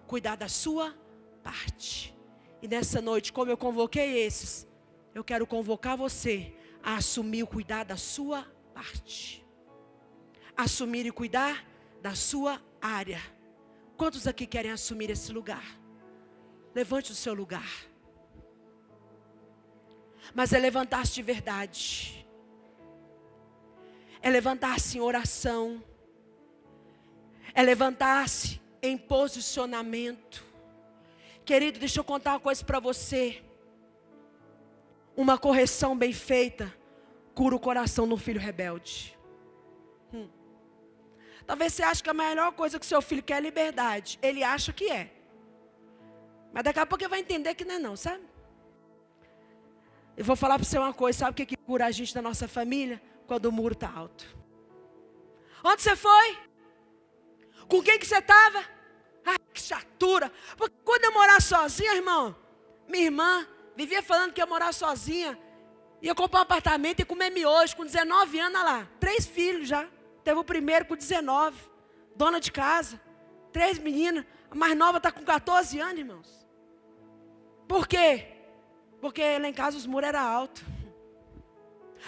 Cuidar da sua parte. E nessa noite, como eu convoquei esses, eu quero convocar você a assumir o cuidar da sua parte. Assumir e cuidar da sua área. Quantos aqui querem assumir esse lugar? Levante o seu lugar. Mas é levantar-se de verdade. É levantar-se em oração. É levantar-se em posicionamento. Querido, deixa eu contar uma coisa para você. Uma correção bem feita cura o coração de um filho rebelde. Talvez você ache que a melhor coisa que seu filho quer é liberdade. Ele acha que é. Mas daqui a pouco ele vai entender que não é não, sabe? Eu vou falar para você uma coisa. Sabe o que cura a gente da nossa família? Quando o muro está alto. Onde você foi? Com quem que você estava? Ai, que chatura. Porque quando eu morar sozinha, irmão, minha irmã vivia falando que ia morar sozinha. Ia comprar um apartamento e comer miojo com 19 anos, olha lá. 3 filhos já. Teve o primeiro com 19. Dona de casa. 3 meninas. A mais nova está com 14 anos, irmãos. Por quê? Porque lá em casa os muros eram altos.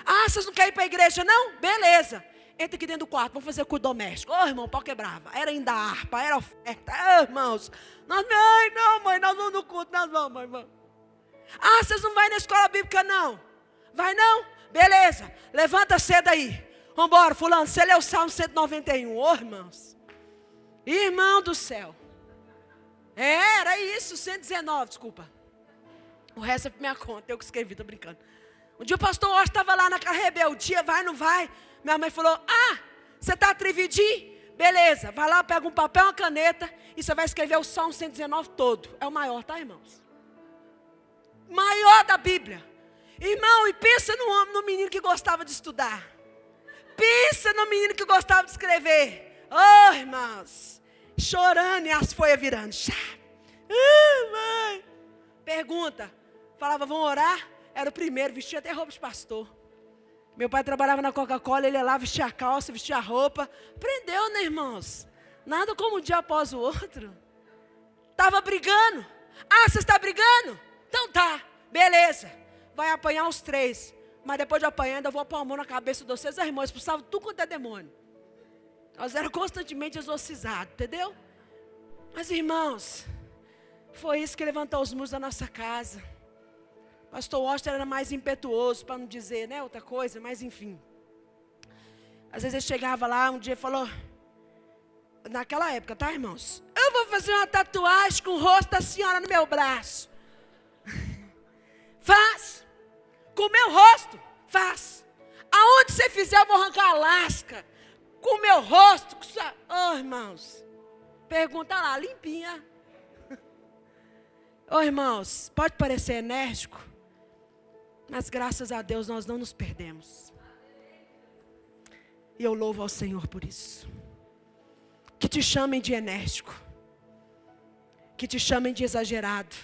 Ah, vocês não querem ir para a igreja não? Beleza. Entra aqui dentro do quarto, vamos fazer culto doméstico. Ô, irmão, o pau quebrava. Era ainda harpa, era oferta. Irmãos, nós não, mãe, nós vamos no culto, nós vamos, irmão. Ah, vocês não vão na escola bíblica não? Vai não? Beleza, levanta cedo aí. Vambora, fulano, você leu o Salmo 191. Ô, irmãos. Irmão do céu. Era isso, 119, desculpa. O resto é por minha conta, eu que escrevi, tô brincando. Um dia o pastor Oscar estava lá na rebeldia, vai, não vai? Minha mãe falou, você está atrevidinho? Beleza, vai lá, pega um papel e uma caneta e você vai escrever o Salmo 119 todo. É o maior, tá, irmãos? Maior da Bíblia. Irmão, e pensa no homem, no menino que gostava de estudar. Pensa no menino que gostava de escrever. Oh, irmãos, chorando e as folhas virando. Mãe. Pergunta, falava, vamos orar? Era o primeiro, vestia até roupa de pastor. Meu pai trabalhava na Coca-Cola, ele ia lá, vestia a calça, vestia a roupa. Aprendeu, né, irmãos? Nada como um dia após o outro. Estava brigando. Você está brigando? Então tá, beleza. Vai apanhar os 3. Mas depois de apanhar, ainda vou pôr a mão na cabeça de vocês. Os irmãos expulsavam tudo quanto é demônio. Nós éramos constantemente exorcizados, entendeu? Mas irmãos, foi isso que levantou os muros da nossa casa. Pastor Washington era mais impetuoso, para não dizer, né, outra coisa, mas enfim. Às vezes ele chegava lá, um dia e falou, naquela época, tá, irmãos? Eu vou fazer uma tatuagem com o rosto da senhora no meu braço. Faz. Com o meu rosto, faz. Aonde você fizer, eu vou arrancar a lasca. Com o meu rosto. Irmãos, pergunta lá, limpinha. Irmãos, pode parecer enérgico, mas graças a Deus nós não nos perdemos. E eu louvo ao Senhor por isso. Que te chamem de enérgico, que te chamem de exagerado,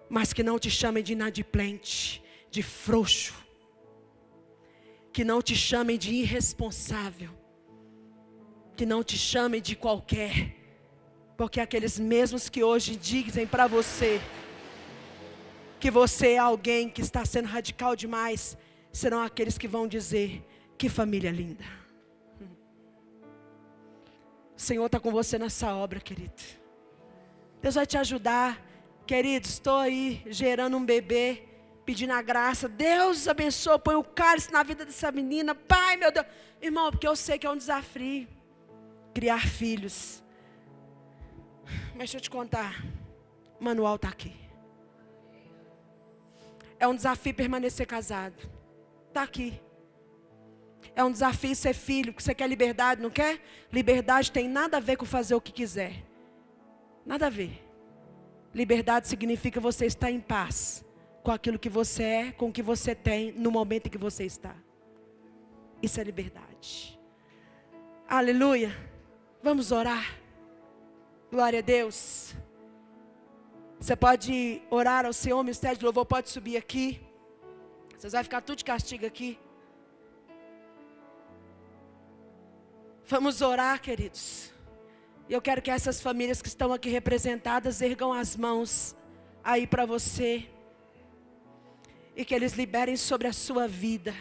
mas que não te chamem de inadimplente, de frouxo. Que não te chamem de irresponsável, que não te chamem de qualquer, porque aqueles mesmos que hoje dizem para você que você é alguém que está sendo radical demais, serão aqueles que vão dizer, que família linda. O Senhor está com você nessa obra, querido. Deus vai te ajudar. Querido, estou aí gerando um bebê, pedindo a graça. Deus abençoe, põe o cálice na vida dessa menina. Pai, meu Deus. Irmão, porque eu sei que é um desafio criar filhos. Mas deixa eu te contar, o manual está aqui. É um desafio permanecer casado. Está aqui. É um desafio ser filho, porque você quer liberdade, não quer? Liberdade tem nada a ver com fazer o que quiser. Nada a ver. Liberdade significa você estar em paz com aquilo que você é, com o que você tem, no momento em que você está. Isso é liberdade. Aleluia. Vamos orar. Glória a Deus. Você pode orar ao Senhor, o ministério de louvor pode subir aqui. Vocês vão ficar tudo de castigo aqui. Vamos orar, queridos. E eu quero que essas famílias que estão aqui representadas ergam as mãos aí para você. E que eles liberem sobre a sua vida,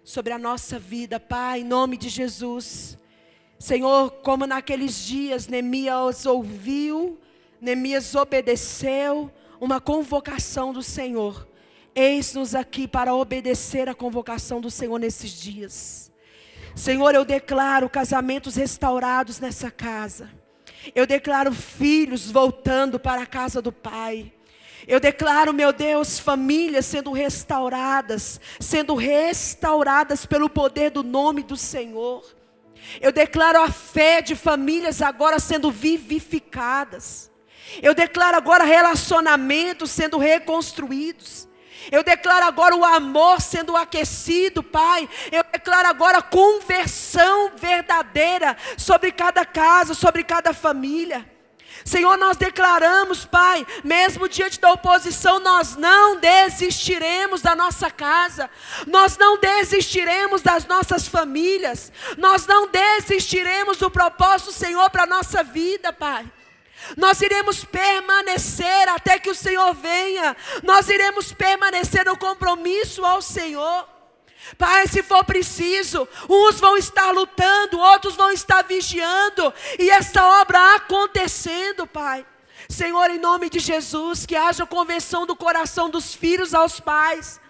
sobre a nossa vida, Pai, em nome de Jesus. Senhor, como naqueles dias Neemias ouviu, Neemias obedeceu uma convocação do Senhor. Eis-nos aqui para obedecer a convocação do Senhor nesses dias. Senhor, eu declaro casamentos restaurados nessa casa. Eu declaro filhos voltando para a casa do Pai. Eu declaro, meu Deus, famílias sendo restauradas pelo poder do nome do Senhor. Eu declaro a fé de famílias agora sendo vivificadas. Eu declaro agora relacionamentos sendo reconstruídos. Eu declaro agora o amor sendo aquecido, Pai. Eu declaro agora conversão verdadeira sobre cada casa, sobre cada família. Senhor, nós declaramos, Pai, mesmo diante da oposição, nós não desistiremos da nossa casa, nós não desistiremos das nossas famílias, nós não desistiremos do propósito do Senhor para a nossa vida, Pai. Nós iremos permanecer até que o Senhor venha, nós iremos permanecer no compromisso ao Senhor. Pai, se for preciso, uns vão estar lutando, outros vão estar vigiando, e essa obra acontecendo, Pai. Senhor, em nome de Jesus, que haja conversão do coração dos filhos aos pais,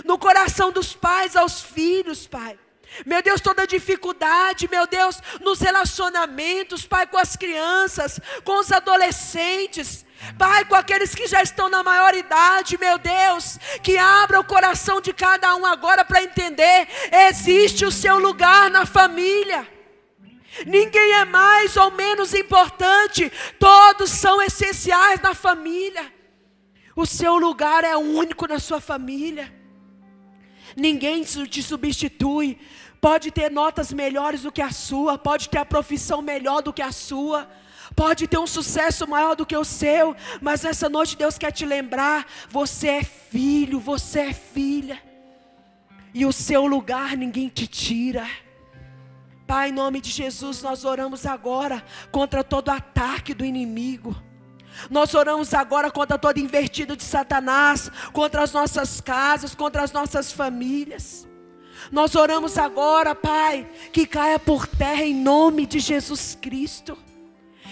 no coração dos pais aos filhos, Pai. Meu Deus, toda dificuldade, meu Deus, nos relacionamentos, Pai, com as crianças, com os adolescentes, Pai, com aqueles que já estão na maioridade, meu Deus, que abra o coração de cada um agora para entender, existe o seu lugar na família. Ninguém é mais ou menos importante, todos são essenciais na família. O seu lugar é único na sua família. Ninguém te substitui. Pode ter notas melhores do que a sua, pode ter a profissão melhor do que a sua, pode ter um sucesso maior do que o seu, mas nessa noite Deus quer te lembrar, você é filho, você é filha, e o seu lugar ninguém te tira. Pai, em nome de Jesus, nós oramos agora contra todo ataque do inimigo. Nós oramos agora contra todo invertido de Satanás, contra as nossas casas, contra as nossas famílias. Nós oramos agora, Pai, que caia por terra em nome de Jesus Cristo.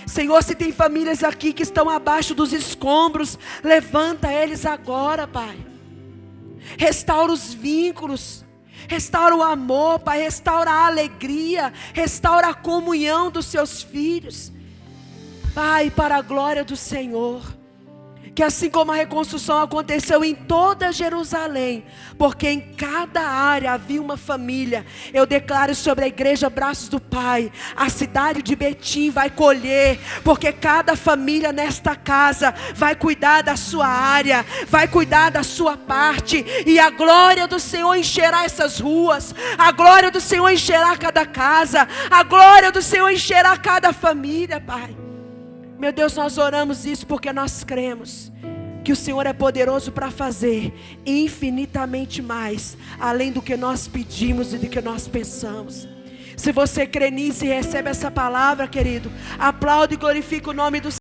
Senhor, se tem famílias aqui que estão abaixo dos escombros, levanta eles agora, Pai. Restaura os vínculos, restaura o amor, Pai, restaura a alegria, restaura a comunhão dos seus filhos. Pai, para a glória do Senhor, que assim como a reconstrução aconteceu em toda Jerusalém, porque em cada área havia uma família, eu declaro sobre a igreja Braços do Pai, a cidade de Betim vai colher, porque cada família nesta casa vai cuidar da sua área, vai cuidar da sua parte, e a glória do Senhor encherá essas ruas, a glória do Senhor encherá cada casa, a glória do Senhor encherá cada família, Pai. Meu Deus, nós oramos isso porque nós cremos que o Senhor é poderoso para fazer infinitamente mais, além do que nós pedimos e do que nós pensamos. Se você crê nisso e recebe essa palavra, querido, aplaude e glorifica o nome do Senhor.